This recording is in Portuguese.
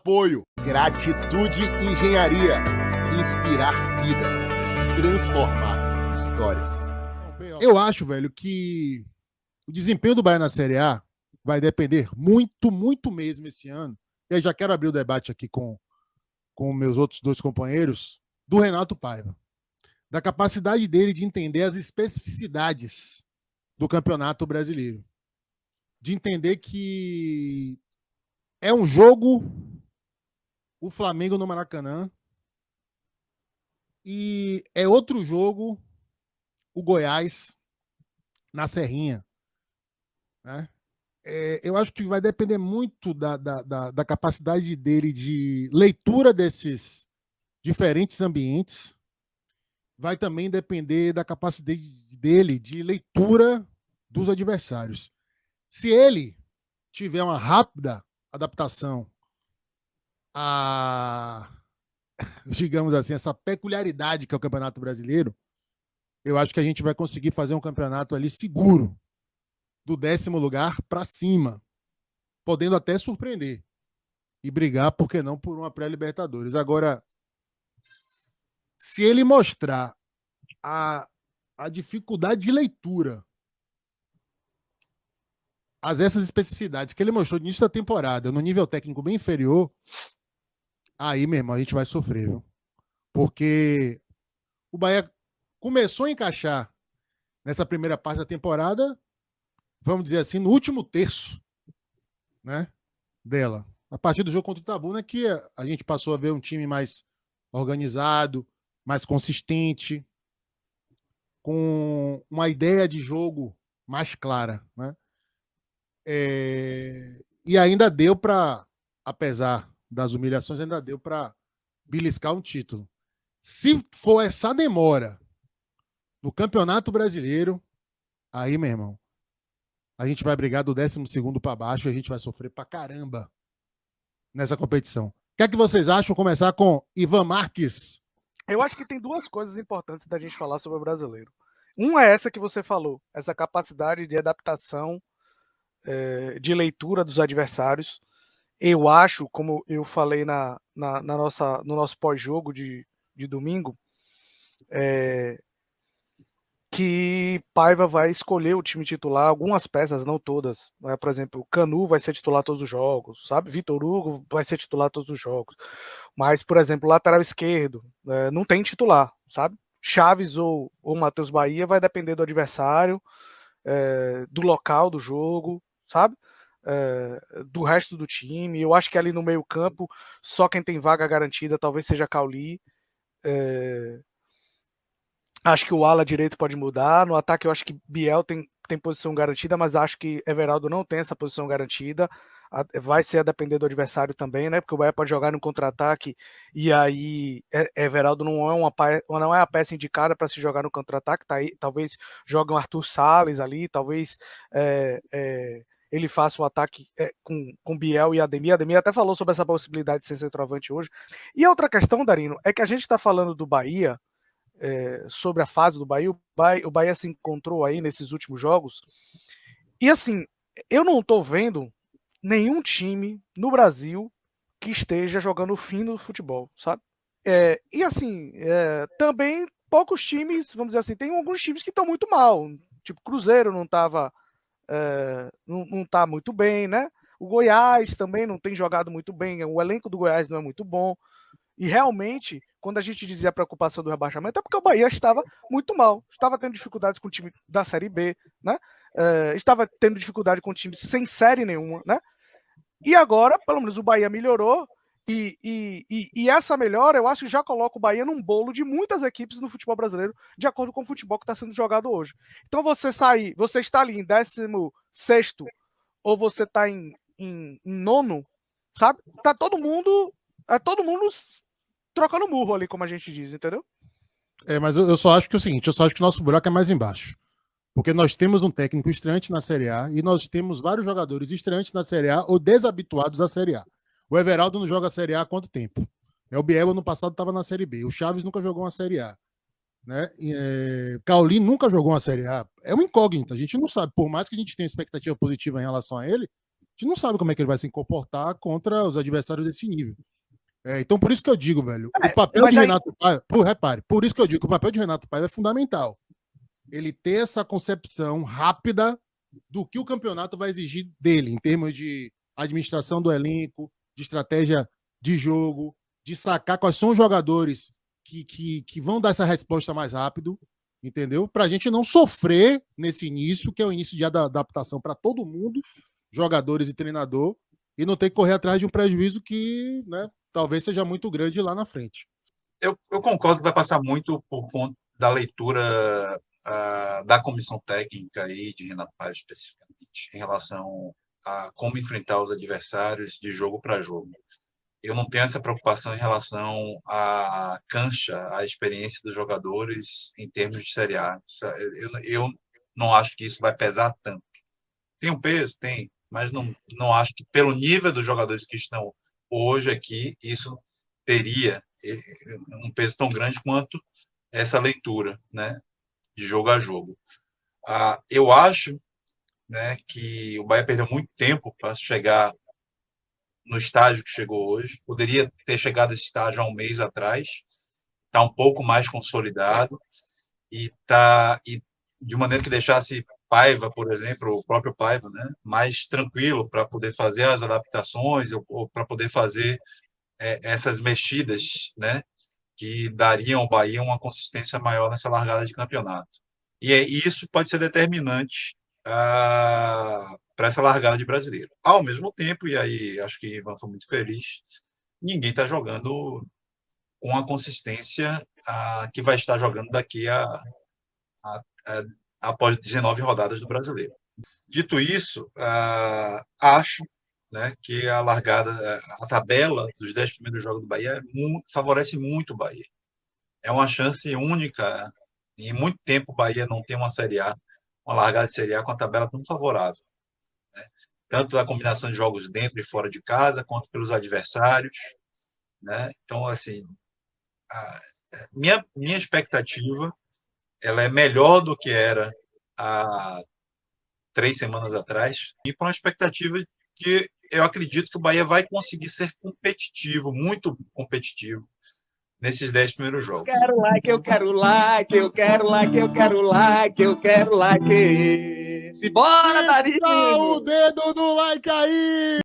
Apoio Gratitude Engenharia. Inspirar vidas. Transformar histórias. Eu acho, velho, que o desempenho do Bahia na Série A vai depender muito, muito mesmo esse ano. E aí já quero abrir o debate aqui com meus outros dois companheiros, do Renato Paiva. Da capacidade dele de entender as especificidades do Campeonato Brasileiro. De entender que é um jogo, o Flamengo no Maracanã, e é outro jogo, o Goiás na Serrinha. Né? Eu acho que vai depender muito da capacidade dele de leitura desses diferentes ambientes. Vai também depender da capacidade dele de leitura dos adversários. Se ele tiver uma rápida adaptação a, digamos assim, essa peculiaridade que é o Campeonato Brasileiro, eu acho que a gente vai conseguir fazer um campeonato ali seguro, do 10º lugar para cima, podendo até surpreender e brigar, por que não, por uma pré-Libertadores. Agora, se ele mostrar a dificuldade de leitura, essas especificidades que ele mostrou no início da temporada, no nível técnico bem inferior, aí, meu irmão, a gente vai sofrer, viu? Porque o Bahia começou a encaixar nessa primeira parte da temporada, vamos dizer assim, no último terço, né, dela. A partir do jogo contra o Itabuna, que a gente passou a ver um time mais organizado, mais consistente, com uma ideia de jogo mais clara, né? E ainda deu para, apesar das humilhações, ainda deu para beliscar um título. Se for essa demora no Campeonato Brasileiro, aí, meu irmão, a gente vai brigar do 12º para baixo e a gente vai sofrer pra caramba nessa competição. O que é que vocês acham? Começar com Ivan Marques. Eu acho que tem duas coisas importantes da gente falar sobre o brasileiro. Uma é essa que você falou, essa capacidade de adaptação, de leitura dos adversários. Eu acho, como eu falei no nosso pós-jogo de domingo, que Paiva vai escolher o time titular, algumas peças, não todas. Né? Por exemplo, Canu vai ser titular todos os jogos, sabe? Vitor Hugo vai ser titular todos os jogos. Mas, por exemplo, lateral esquerdo, não tem titular, sabe? Chaves ou Matheus Bahia vai depender do adversário, do local do jogo, sabe? Do resto do time. Eu acho que ali no meio-campo, só quem tem vaga garantida talvez seja Cauli. Acho que o ala direito pode mudar. No ataque, eu acho que Biel tem posição garantida, mas acho que Everaldo não tem essa posição garantida. Vai ser a depender do adversário também, né? Porque o Bahia pode jogar no contra-ataque e aí Everaldo não é a peça indicada para se jogar no contra-ataque. Tá aí, talvez jogue um Arthur Salles ali, talvez ele faça o ataque com Biel e Ademir. Ademir até falou sobre essa possibilidade de ser centroavante hoje. E a outra questão, Darino, é que a gente está falando do Bahia, sobre a fase do Bahia. O Bahia se encontrou aí nesses últimos jogos. E assim, eu não estou vendo nenhum time no Brasil que esteja jogando fino no futebol, sabe? E assim, também poucos times, vamos dizer assim, tem alguns times que estão muito mal. Tipo, Cruzeiro não estava, não tá muito bem, né? O Goiás também não tem jogado muito bem. O elenco do Goiás não é muito bom. E realmente, quando a gente dizia a preocupação do rebaixamento, é porque o Bahia estava muito mal. Estava tendo dificuldades com o time da Série B, né? Estava tendo dificuldade com times sem série nenhuma, né? E agora, pelo menos, o Bahia melhorou. E essa melhora, eu acho que já coloca o Bahia num bolo de muitas equipes no futebol brasileiro, de acordo com o futebol que está sendo jogado hoje. Então, você está ali em 16º, ou você está em nono, sabe? Tá todo mundo trocando murro ali, como a gente diz, entendeu? Mas eu só acho que é o seguinte, eu só acho que o nosso buraco é mais embaixo. Porque nós temos um técnico estreante na Série A e nós temos vários jogadores estreantes na Série A ou desabituados à Série A. O Everaldo não joga a Série A há quanto tempo? O Biel, ano passado, estava na Série B. O Chaves nunca jogou uma Série A. Né? Cauli nunca jogou uma Série A. É uma incógnita, a gente não sabe. Por mais que a gente tenha expectativa positiva em relação a ele, gente não sabe como é que ele vai se comportar contra os adversários desse nível. Então, por isso que eu digo, velho, o papel de Renato Paiva, repare, por isso que eu digo que o papel de Renato Paiva é fundamental. Ele ter essa concepção rápida do que o campeonato vai exigir dele, em termos de administração do elenco, de estratégia de jogo, de sacar quais são os jogadores que vão dar essa resposta mais rápido, entendeu? Para a gente não sofrer nesse início, que é o início de adaptação para todo mundo, jogadores e treinador, e não ter que correr atrás de um prejuízo que, né, talvez seja muito grande lá na frente. Eu concordo que vai passar muito por conta da leitura da comissão técnica aí, de Renato Paiva especificamente, em relação a como enfrentar os adversários de jogo para jogo. Eu não tenho essa preocupação em relação à cancha, à experiência dos jogadores em termos de Série A. Eu não acho que isso vai pesar tanto. Tem um peso? Tem, mas não acho que pelo nível dos jogadores que estão hoje aqui, isso teria um peso tão grande quanto essa leitura, né, de jogo a jogo. Eu acho, né, que o Bahia perdeu muito tempo para chegar no estágio que chegou hoje. Poderia ter chegado a esse estágio há um mês atrás. Está um pouco mais consolidado e de maneira que deixasse Paiva, por exemplo, o próprio Paiva, né, mais tranquilo para poder fazer as adaptações ou para poder fazer essas mexidas, né, que dariam ao Bahia uma consistência maior nessa largada de campeonato. E isso pode ser determinante para essa largada de brasileiro. Ao mesmo tempo, e aí acho que Ivan foi muito feliz, ninguém está jogando com a consistência que vai estar jogando daqui após 19 rodadas do brasileiro. Dito isso, acho, né, que a largada, a tabela dos 10 primeiros jogos do Bahia favorece muito o Bahia. É uma chance única. Em muito tempo o Bahia não tem uma Série A, uma largada de Série A com a tabela tão favorável, né? Tanto da combinação de jogos dentro e fora de casa, quanto pelos adversários, né? Então, assim, minha expectativa ela é melhor do que era há 3 semanas atrás, e para uma expectativa que eu acredito que o Bahia vai conseguir ser competitivo, muito competitivo, nesses 10 primeiros jogos. Eu quero like, eu quero like, eu quero like, eu quero like, eu quero like. Simbora, Darinho! Dá o dedo no like aí!